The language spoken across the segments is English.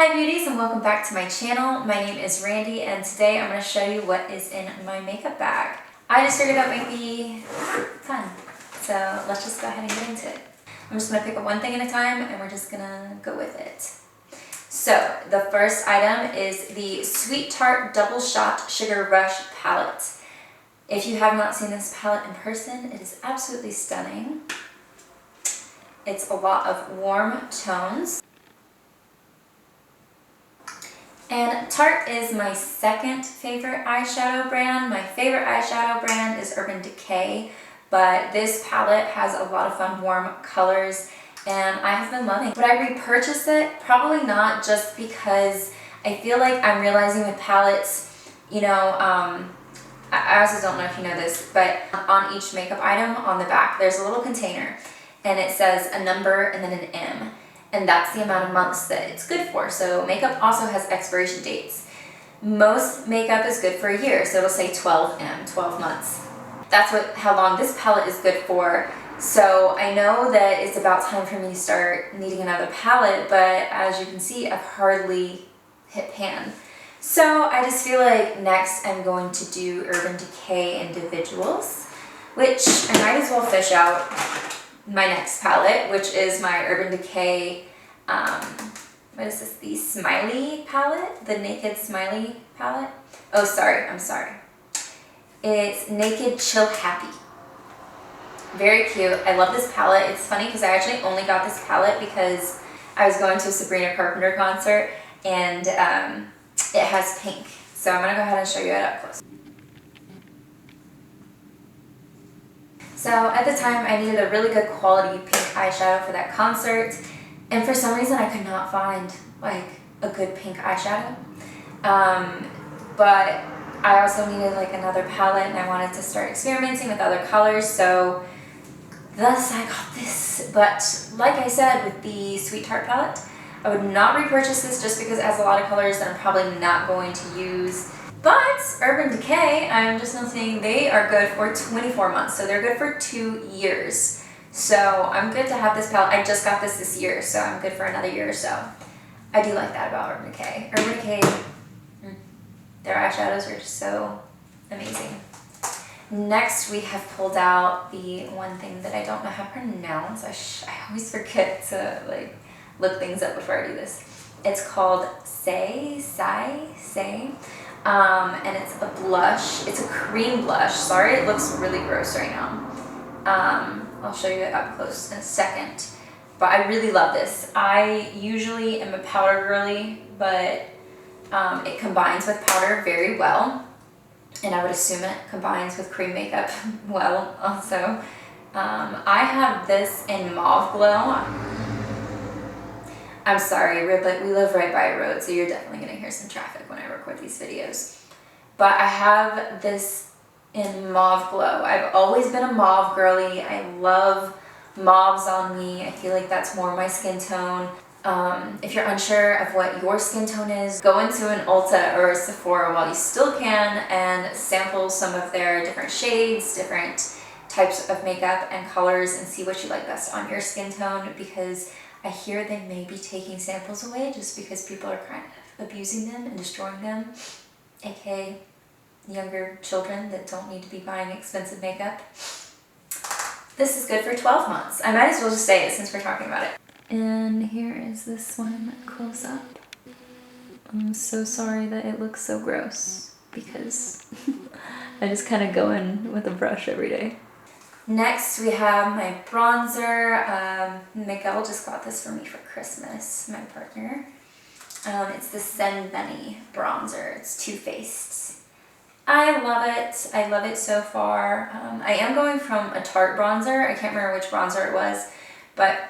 Hi beauties and welcome back to my channel. My name is Randy and today I'm going to show you what is in my makeup bag. I just figured that might be fun, so let's just go ahead and get into it. I'm just going to pick up one thing at a time and we're just going to go with it. So the first item is the Sweet Tart Double Shot Sugar Rush palette. If you have not seen this palette in person, it is absolutely stunning. It's a lot of warm tones. And Tarte is my second favorite eyeshadow brand. My favorite eyeshadow brand is Urban Decay, but this palette has a lot of fun warm colors and I have been loving it. Would I repurchase it? Probably not, just because I feel like I'm realizing with palettes, you know, I also don't know if you know this, but on each makeup item on the back, there's a little container and it says a number and then an M. And that's the amount of months that it's good for. So makeup also has expiration dates. Most makeup is good for a year, so it'll say 12M, 12 months. That's how long this palette is good for. So I know that it's about time for me to start needing another palette, but as you can see, I've hardly hit pan. So I just feel like next I'm going to do Urban Decay Individuals, which I might as well fish out my next palette, which is my Urban Decay, what is this, the Smiley palette, the Naked Smiley palette. Oh, sorry, I'm sorry. It's Naked Chill Happy. Very cute. I love this palette. It's funny because I actually only got this palette because I was going to a Sabrina Carpenter concert and it has pink. So I'm going to go ahead and show you it up close. So at the time I needed a really good quality pink eyeshadow for that concert, and for some reason I could not find like a good pink eyeshadow. But I also needed like another palette and I wanted to start experimenting with other colors, so thus I got this. But like I said, with the Sweet Tart palette, I would not repurchase this just because it has a lot of colors that I'm probably not going to use. But Urban Decay, I'm just noticing they are good for 24 months, so they're good for 2 years. So I'm good to have this palette. I just got this year, so I'm good for another year or so. I do like that about Urban Decay. Urban Decay, their eyeshadows are just so amazing. Next, we have pulled out the one thing that I don't know how to pronounce. I always forget to like look things up before I do this. It's called Say. And it's a blush. It's a cream blush. Sorry, it looks really gross right now. I'll show you it up close in a second. But I really love this. I usually am a powder girly, but it combines with powder very well. And I would assume it combines with cream makeup well also. I have this in Mauve Glow. I'm sorry, we live right by a road, so you're definitely going to hear some traffic when I record these videos. But I have this in Mauve Glow. I've always been a mauve girly. I love mauves on me. I feel like that's more my skin tone. If you're unsure of what your skin tone is, go into an Ulta or a Sephora while you still can and sample some of their different shades, different types of makeup and colors, and see what you like best on your skin tone, because I hear they may be taking samples away just because people are kind of abusing them and destroying them, aka younger children that don't need to be buying expensive makeup. This is good for 12 months. I might as well just say it since we're talking about it. And here is this one close up. I'm so sorry that it looks so gross because I just kind of go in with a brush every day. Next, we have my bronzer. Miguel just got this for me for Christmas, my partner. It's the Sen Benny bronzer. It's Too Faced. I love it. I love it so far. I am going from a Tarte bronzer. I can't remember which bronzer it was, but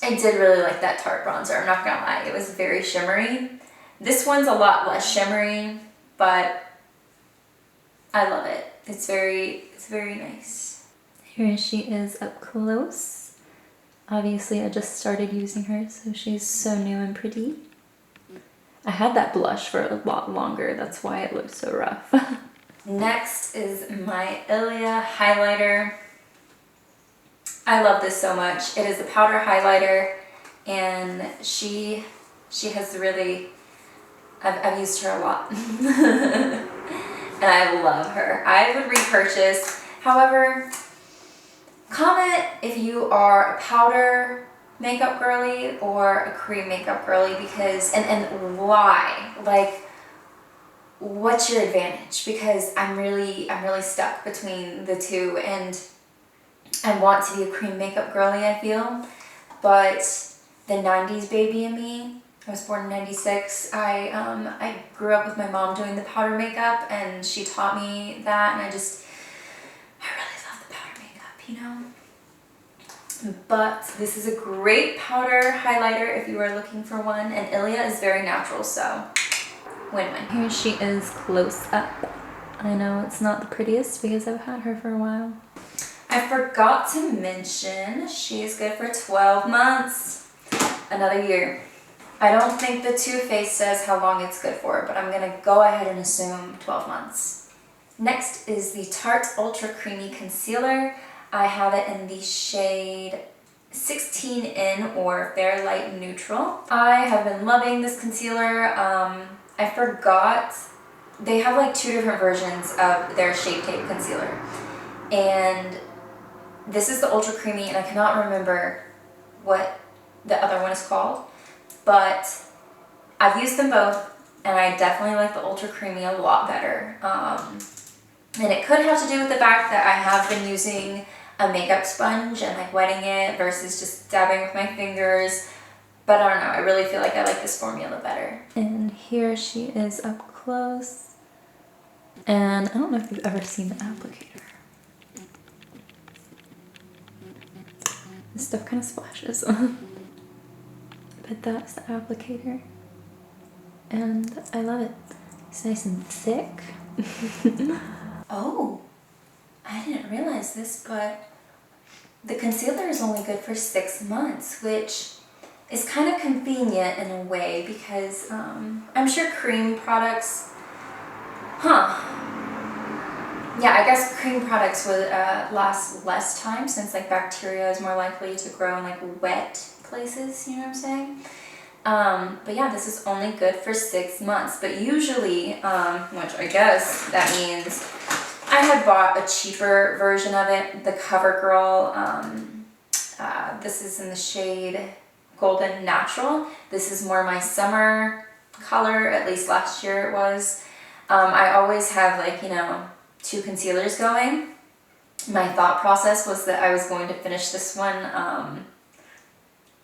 I did really like that Tarte bronzer. I'm not gonna lie. It was very shimmery. This one's a lot less shimmery, but I love it. It's very nice. Here she is up close. Obviously, I just started using her, so she's so new and pretty. I had that blush for a lot longer, that's why it looked so rough. Next is my Ilia highlighter. I love this so much. It is a powder highlighter, and she She has really, I've used her a lot. And I love her. I would repurchase. However, comment if you are a powder makeup girly or a cream makeup girly, because, and why. Like, what's your advantage? Because I'm really stuck between the two, and I want to be a cream makeup girly, I feel, but the 90s baby in me, I was born in 96, I grew up with my mom doing the powder makeup, and she taught me that, and I really love the powder makeup, you know? But this is a great powder highlighter if you are looking for one, and Ilia is very natural, so win-win. Here she is close up. I know it's not the prettiest because I've had her for a while. I forgot to mention she is good for 12 months, another year. I don't think the Too Faced says how long it's good for, but I'm gonna go ahead and assume 12 months. Next is the Tarte Ultra Creamy Concealer. I have it in the shade 16N or Fair Light Neutral. I have been loving this concealer. I forgot, they have like 2 different versions of their Shape Tape concealer. And this is the Ultra Creamy, and I cannot remember what the other one is called, but I've used them both, and I definitely like the Ultra Creamy a lot better. And it could have to do with the fact that I have been using a makeup sponge and like wetting it versus just dabbing with my fingers. But I don't know, I really feel like I like this formula better. And here she is up close. And I don't know if you've ever seen the applicator. This stuff kind of splashes. But that's the applicator. And I love it. It's nice and thick. Oh, I didn't realize this, but the concealer is only good for 6 months, which is kind of convenient in a way, because I'm sure cream products, yeah, I guess cream products would last less time, since like bacteria is more likely to grow in like wet places, you know what I'm saying? But yeah, this is only good for 6 months, but usually, which I guess that means I had bought a cheaper version of it, the CoverGirl. This is in the shade Golden Natural. This is more my summer color, at least last year it was. I always have like, you know, 2 concealers going. My thought process was that I was going to finish this one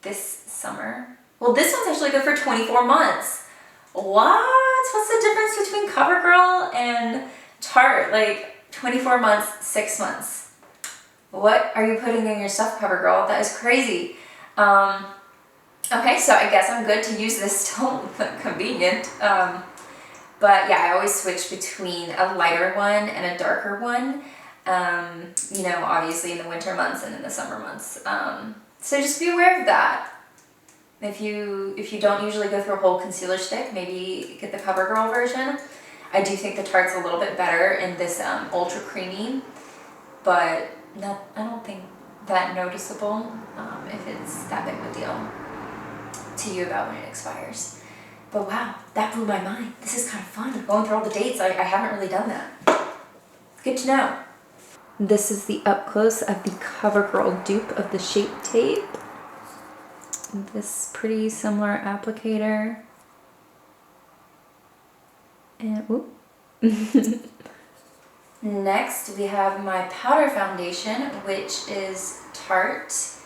this summer. Well, this one's actually good for 24 months. What? What's the difference between CoverGirl and Tarte? Like 24 months, 6 months. What are you putting in your stuff, CoverGirl? That is crazy. Okay, so I guess I'm good to use this still. Convenient. But yeah, I always switch between a lighter one and a darker one. You know, obviously in the winter months and in the summer months. So just be aware of that. If you don't usually go through a whole concealer stick, maybe get the CoverGirl version. I do think the Tarte's a little bit better in this Ultra Creamy, but I don't think that noticeable if it's that big of a deal to you about when it expires. But wow, that blew my mind. This is kind of fun. Going through all the dates, I haven't really done that. Good to know. This is the up close of the CoverGirl dupe of the Shape Tape. This pretty similar applicator. And whoop. Next, we have my powder foundation, which is Tarte.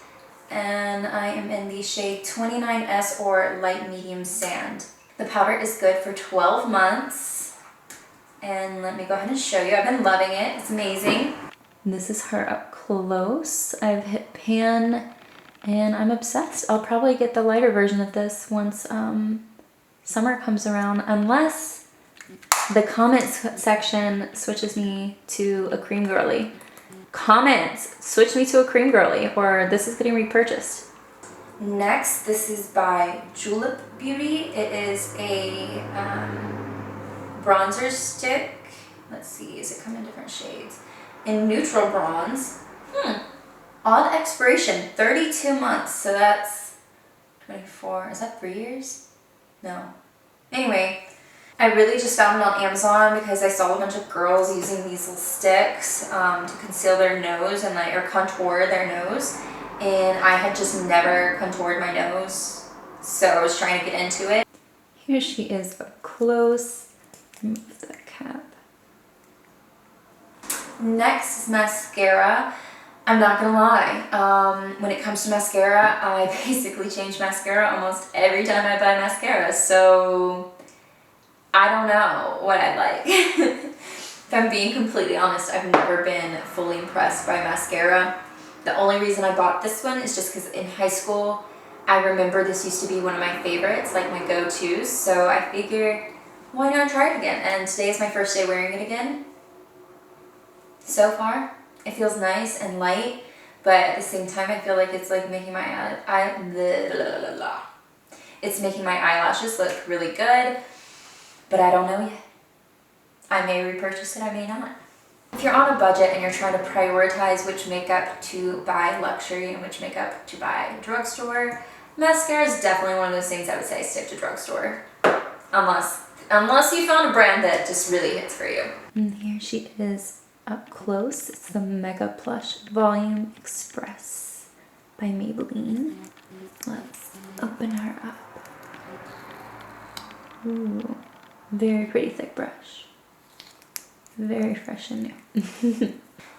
And I am in the shade 29S or Light Medium Sand. The powder is good for 12 months. And let me go ahead and show you. I've been loving it. It's amazing. This is her up close. I've hit pan and I'm obsessed. I'll probably get the lighter version of this once summer comes around, unless the comments section switches me to a cream girly. Comments, switch me to a cream girly, or this is getting repurchased. Next, this is by Julep Beauty. It is a bronzer stick. Let's see, does it come in different shades? In neutral bronze. Odd expiration, 32 months. So that's 24, is that 3 years? No. Anyway, I really just found it on Amazon because I saw a bunch of girls using these little sticks to conceal their nose and or contour their nose. And I had just never contoured my nose, so I was trying to get into it. Here she is up close. Remove the cap. Next is mascara. I'm not gonna lie, when it comes to mascara, I basically change mascara almost every time I buy mascara, so I don't know what I like. If I'm being completely honest, I've never been fully impressed by mascara. The only reason I bought this one is just because in high school, I remember this used to be one of my favorites, like my go-tos, so I figured, why not try it again? And today is my first day wearing it again. So far, it feels nice and light, but at the same time, I feel like it's like making my it's making my eyelashes look really good, but I don't know yet. I may repurchase it, I may not. If you're on a budget and you're trying to prioritize which makeup to buy luxury and which makeup to buy drugstore, mascara is definitely one of those things I would say stick to drugstore. Unless you found a brand that just really hits for you. And here she is up close. It's the Mega Plush Volume Express by Maybelline. Let's open her up. Ooh, very pretty thick brush. Very fresh and new.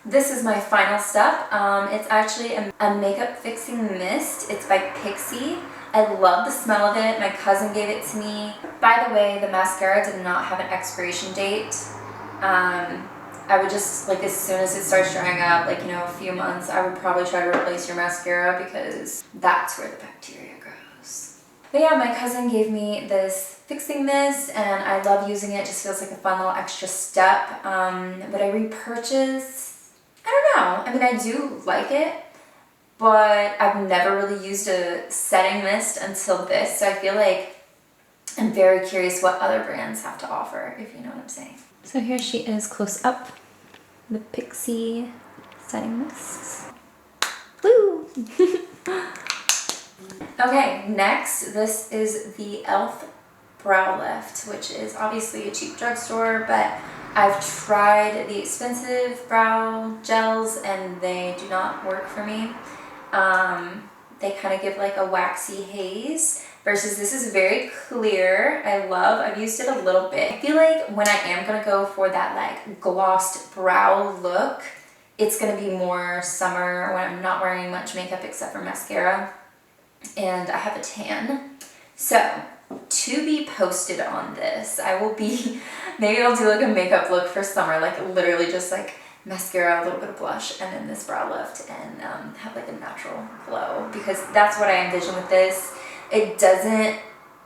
This is my final step. It's actually a makeup fixing mist. It's by Pixi. I love the smell of it. My cousin gave it to me. By the way, the mascara did not have an expiration date. I would just, like, as soon as it starts drying up, like, you know, a few months, I would probably try to replace your mascara because that's where the bacteria grows. But yeah, my cousin gave me this fixing mist and I love using it. It just feels like a fun little extra step. But I repurchased, I don't know. I mean, I do like it, but I've never really used a setting mist until this. So I feel like I'm very curious what other brands have to offer, if you know what I'm saying. So here she is close up, the Pixi setting mist. Woo! Okay, next, this is the e.l.f. Brow Lift, which is obviously a cheap drugstore, but I've tried the expensive brow gels and they do not work for me. They kind of give like a waxy haze. Versus this is very clear. I've used it a little bit. I feel like when I am gonna go for that like glossed brow look, it's gonna be more summer when I'm not wearing much makeup except for mascara. And I have a tan. So, to be posted on this, I will be, maybe I'll do like a makeup look for summer, like literally just like mascara, a little bit of blush, and then this brow lift and have like a natural glow because that's what I envision with this. It doesn't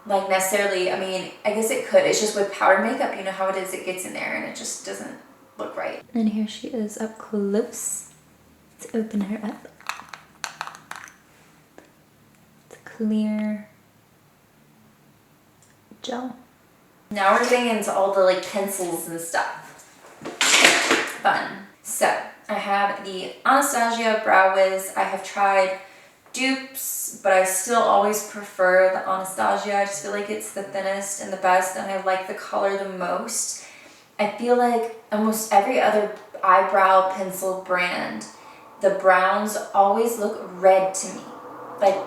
like necessarily, I mean, I guess it could. It's just with powder makeup, you know how it is, it gets in there and it just doesn't look right. And here she is up close. Let's open her up. It's clear gel. Now we're getting into all the like pencils and stuff. Fun. So I have the Anastasia Brow Wiz. I have tried dupes, but I still always prefer the Anastasia. I just feel like it's the thinnest and the best, and I like the color the most. I feel like almost every other eyebrow pencil brand, the browns always look red to me, like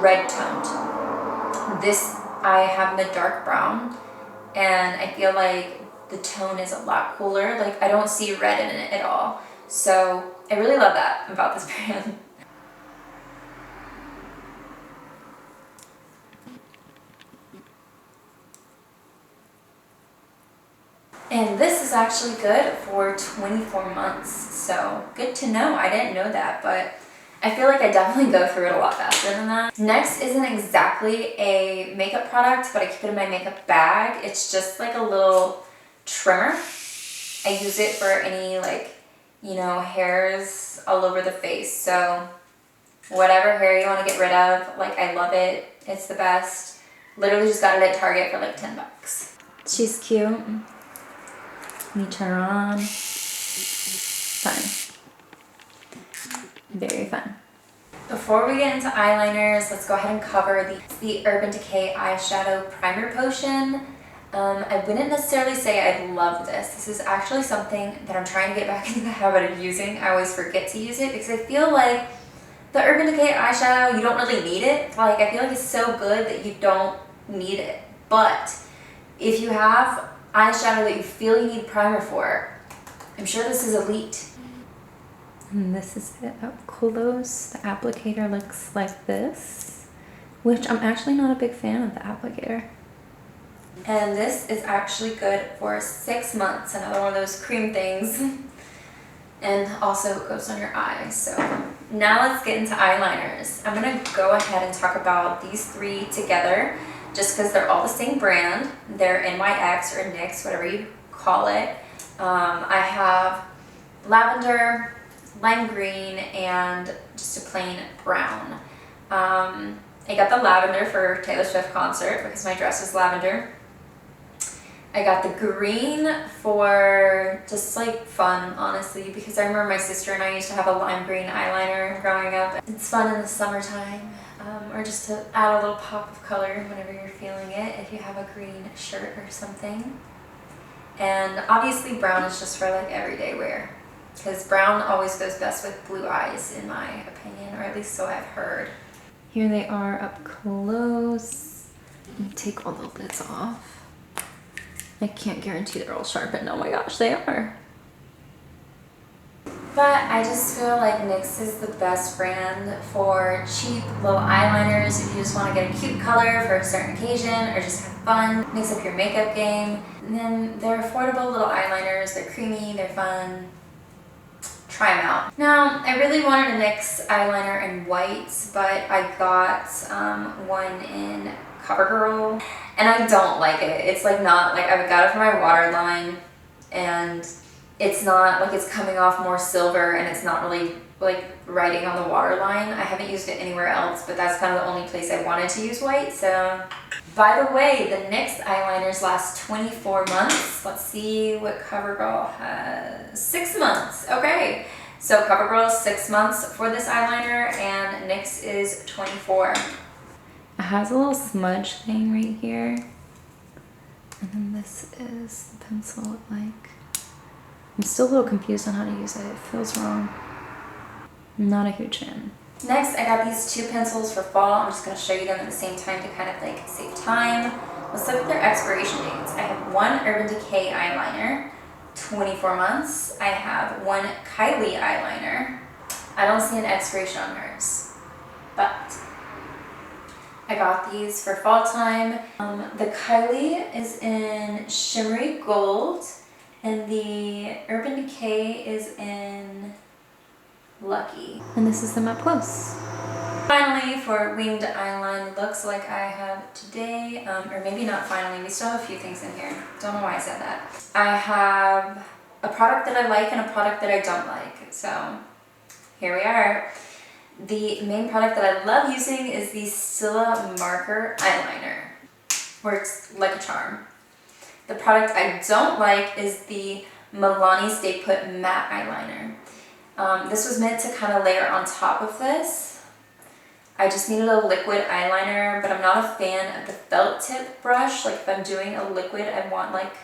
red toned. This I have in the dark brown, and I feel like the tone is a lot cooler. Like I don't see red in it at all. So I really love that about this brand. And this is actually good for 24 months, so good to know. I didn't know that, but I feel like I definitely go through it a lot faster than that. Next isn't exactly a makeup product, but I keep it in my makeup bag. It's just like a little trimmer. I use it for any like, you know, hairs all over the face. So whatever hair you want to get rid of, like I love it. It's the best. Literally just got it at Target for like 10 bucks. She's cute. Let me turn her on. Fun. Very fun. Before we get into eyeliners, let's go ahead and cover the Urban Decay Eyeshadow Primer Potion. I wouldn't necessarily say I love this. This is actually something that I'm trying to get back into the habit of using. I always forget to use it because I feel like the Urban Decay eyeshadow, you don't really need it. Like, I feel like it's so good that you don't need it. But if you have eyeshadow that you feel you need primer for, I'm sure this is elite. And this is it up close. The applicator looks like this, which I'm actually not a big fan of the applicator. And this is actually good for 6 months, another one of those cream things. And also it goes on your eyes. So now let's get into eyeliners. I'm gonna go ahead and talk about these three together just because they're all the same brand. They're NYX or NYX, whatever you call it. I have lavender, lime green, and just a plain brown. I got the lavender for Taylor Swift concert because my dress is lavender. I got the green for just like fun, honestly, because I remember my sister and I used to have a lime green eyeliner growing up. It's fun in the summertime, or just to add a little pop of color whenever you're feeling it, if you have a green shirt or something. And obviously brown is just for like everyday wear, because brown always goes best with blue eyes, in my opinion, or at least so I've heard. Here they are up close. Let me take all the lids off. I can't guarantee they're all sharpened. Oh my gosh, they are. But I just feel like NYX is the best brand for cheap little eyeliners if you just want to get a cute color for a certain occasion or just have fun, mix up your makeup game. And then they're affordable little eyeliners. They're creamy, they're fun. Try them out. Now, I really wanted a NYX eyeliner in white, but I got one in CoverGirl, and I don't like it. It's like not, like I got it for my waterline, and it's not, like it's coming off more silver, and it's not really like writing on the waterline. I haven't used it anywhere else, but that's kind of the only place I wanted to use white, so. By the way, the NYX eyeliners last 24 months. Let's see what CoverGirl has. 6 months, okay. So CoverGirl is 6 months for this eyeliner, and NYX is 24. It has a little smudge thing right here. And then this is the pencil, like. I'm still a little confused on how to use it. It feels wrong. I'm not a huge fan. Next, I got these two pencils for fall. I'm just going to show you them at the same time to kind of like save time. Let's look at their expiration dates. I have one Urban Decay eyeliner, 24 months. I have one Kylie eyeliner. I don't see an expiration on hers, but I got these for fall time. The Kylie is in Shimmery Gold, and the Urban Decay is in Lucky. And this is them up close. Finally, for winged eyeline looks like I have today, or maybe not finally, we still have a few things in here. Don't know why I said that. I have a product that I like and a product that I don't like. So here we are. The main product that I love using is the Stila Marker Eyeliner. Works like a charm. The product I don't like is the Milani Stay Put Matte Eyeliner. This was meant to kind of layer on top of this. I just needed a liquid eyeliner, but I'm not a fan of the felt tip brush. Like if I'm doing a liquid, I want like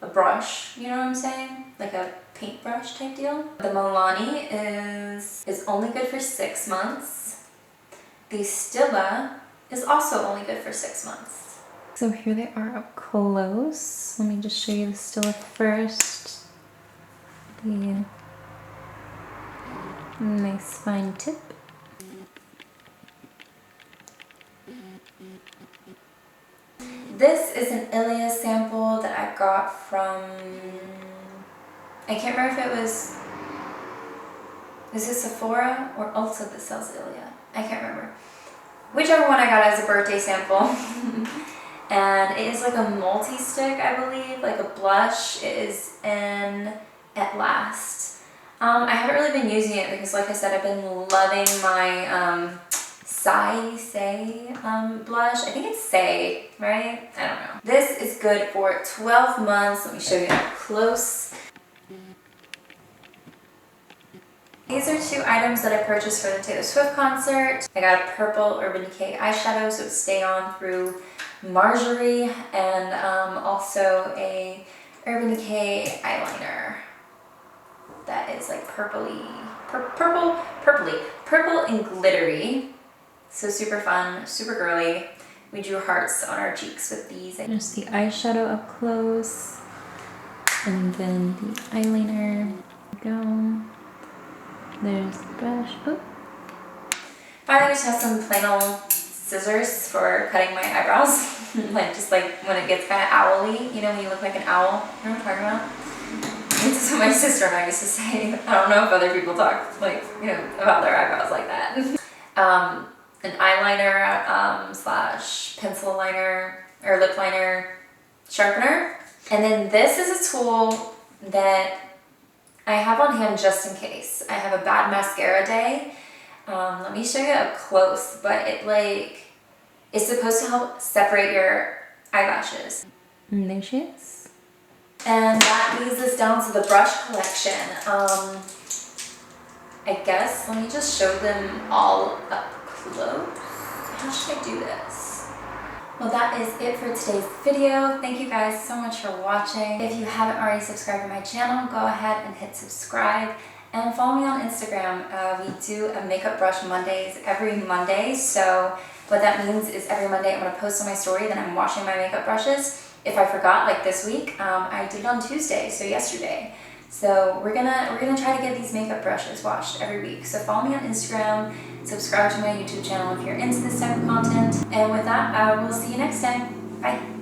a brush, you know what I'm saying? Like a paintbrush type deal. The Milani is only good for 6 months. The Stila is also only good for 6 months. So here they are up close. Let me just show you the Stila first. The nice fine tip. This is an Ilia sample that I got from, I can't remember if it was, is it Sephora or Ulta that sells Ilia? I can't remember. Whichever one I got as a birthday sample. And it is like a multi-stick, I believe, like a blush. It is in At Last. I haven't really been using it because, like I said, I've been loving my Say blush. I think it's Say, right? I don't know. This is good for 12 months. Let me show you up close. These are 2 items that I purchased for the Taylor Swift concert. I got a purple Urban Decay eyeshadow, so it stayed on through Marjorie, and also a Urban Decay eyeliner that is like purple and glittery. So super fun, super girly. We drew hearts on our cheeks with these. Just the eyeshadow up close, and then the eyeliner. Go. There's the brush. Oh. Finally, I just have some plain old scissors for cutting my eyebrows. just like when it gets kind of owly, you know, when you look like an owl. You know what I'm talking about? It's what my sister and I used to say. I don't know if other people talk like, you know, about their eyebrows like that. An eyeliner slash pencil liner or lip liner sharpener. And then this is a tool that I have on hand just in case. I have a bad mascara day. Let me show you up close, but it's supposed to help separate your eyelashes. And there she is. And that leads us down to the brush collection. I guess, let me just show them all up close. How should I do this? Well, that is it for today's video. Thank you guys so much for watching. If you haven't already subscribed to my channel, go ahead and hit subscribe. And follow me on Instagram. We do a makeup brush Mondays every Monday. So what that means is every Monday I'm going to post on my story that I'm washing my makeup brushes. If I forgot, like this week, I did it on Tuesday, so yesterday. So we're gonna try to get these makeup brushes washed every week. So follow me on Instagram, subscribe to my YouTube channel if you're into this type of content. And with that, we'll see you next time. Bye.